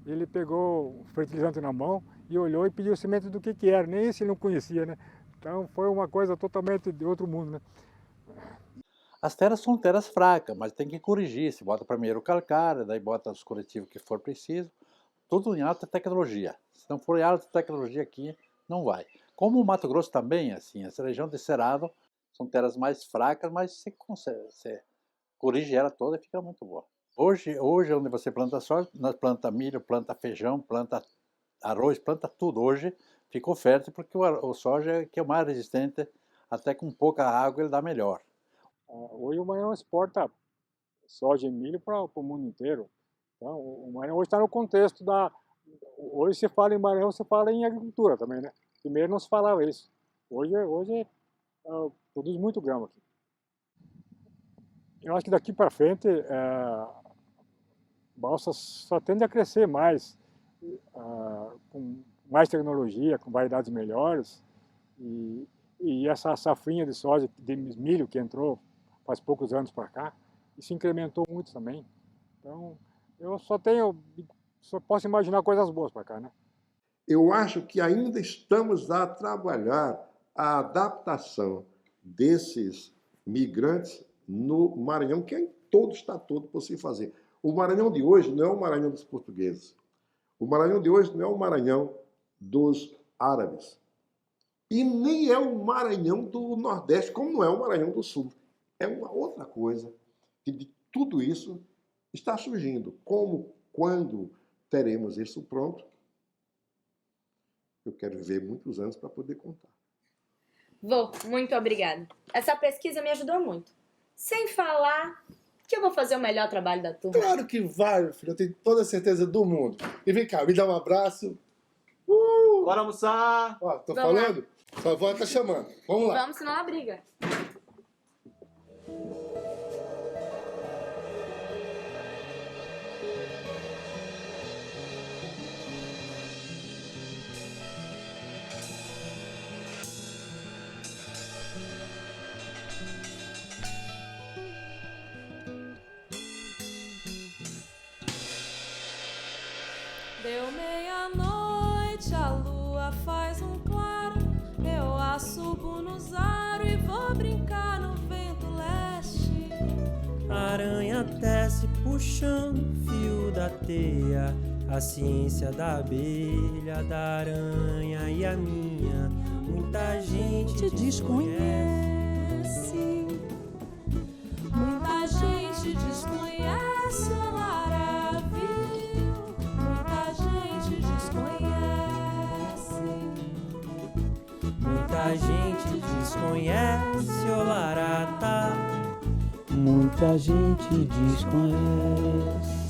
ele pegou o fertilizante na mão e olhou e pediu semente do que era, nem isso ele não conhecia, né? Então foi uma coisa totalmente de outro mundo, né? As terras são terras fracas, mas tem que corrigir. Se bota primeiro o calcário, daí bota os corretivos que for preciso. Tudo em alta tecnologia. Se não for em alta tecnologia aqui, não vai. Como o Mato Grosso também, assim, essa região de Cerrado são terras mais fracas, mas você consegue, você corrige ela toda e fica muito boa. Hoje onde você planta soja, nós planta milho, planta feijão, planta arroz, planta tudo. Hoje ficou fértil porque o soja é que é o mais resistente, até com pouca água ele dá melhor. Hoje o Maranhão exporta soja e milho para o mundo inteiro. Então, o Maranhão hoje está no contexto da... Hoje se fala em Maranhão, se fala em agricultura também, né? Primeiro não se falava isso. Hoje produz muito grão aqui. Eu acho que daqui para frente Balsas só tende a crescer mais, com mais tecnologia, com variedades melhores, e essa safrinha de soja, de milho que entrou faz poucos anos para cá, isso incrementou muito também. Então, eu só posso imaginar coisas boas para cá, né? Eu acho que ainda estamos a trabalhar a adaptação desses migrantes no Maranhão, que está todo por se fazer. O Maranhão de hoje não é o Maranhão dos portugueses. O Maranhão de hoje não é o Maranhão dos árabes. E nem é o Maranhão do Nordeste, como não é o Maranhão do Sul. É uma outra coisa que de tudo isso está surgindo. Como, quando teremos isso pronto, eu quero viver muitos anos para poder contar. Vô, muito obrigada. Essa pesquisa me ajudou muito. Sem falar que eu vou fazer o melhor trabalho da turma. Claro que vai, meu filho. Eu tenho toda a certeza do mundo. E vem cá, me dá um abraço. Bora almoçar! Ó, tô Vamos falando? Sua avó tá chamando. Vamos lá. Vamos, senão ela briga. Deu meia-noite, a lua faz um claro. Eu assobo no zaro e vou brincar no vento leste. A aranha desce puxando o fio da teia. A ciência da abelha, da aranha e a minha. Muita gente desconhece. Muita gente desconhece o maravilha. Muita gente desconhece. Muita gente desconhece o Larata. Muita gente desconhece.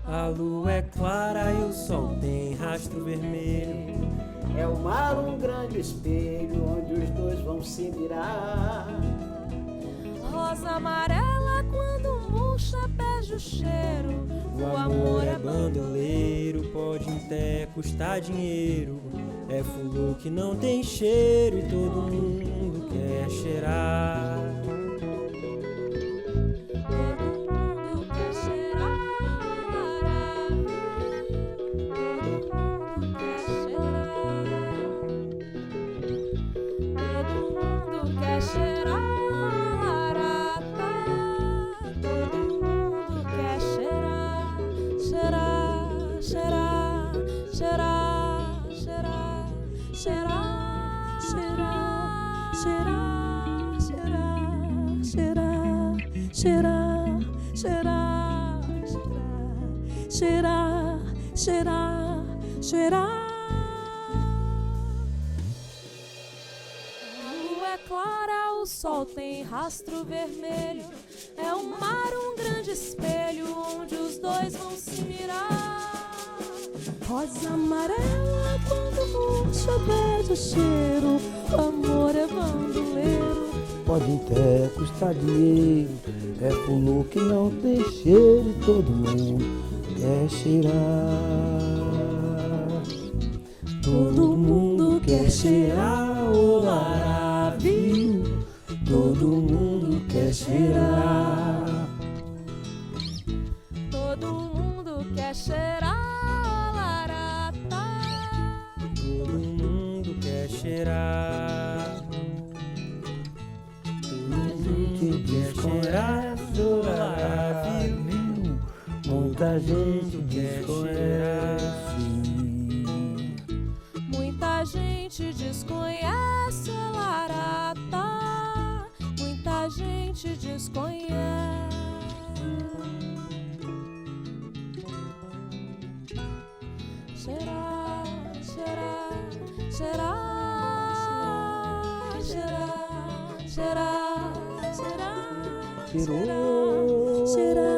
A lua é clara e o sol tem rastro vermelho. É o mar um grande espelho onde os dois vão se mirar. Rosa amarela quando murcha perde o cheiro. O amor é bandoleiro, pode até custar dinheiro. É fulô que não tem cheiro e todo mundo quer cheirar. O sol tem rastro vermelho. É o mar um grande espelho onde os dois vão se mirar. Rosa amarela quando murcha perde o cheiro. O amor é bandoleiro. Pode até custar dinheiro. É fulô que não tem cheiro e todo mundo quer cheirar. Todo mundo quer cheirar o laravio. Todo mundo quer cheirar. Todo mundo quer cheirar a larata. Todo mundo quer cheirar. Todo mundo quer cheirar do laravio. Muita gente desconhece. Muita gente desconhece a larata. Muita gente desconhece. Será, será, será, será, será, será, Cheirou. será.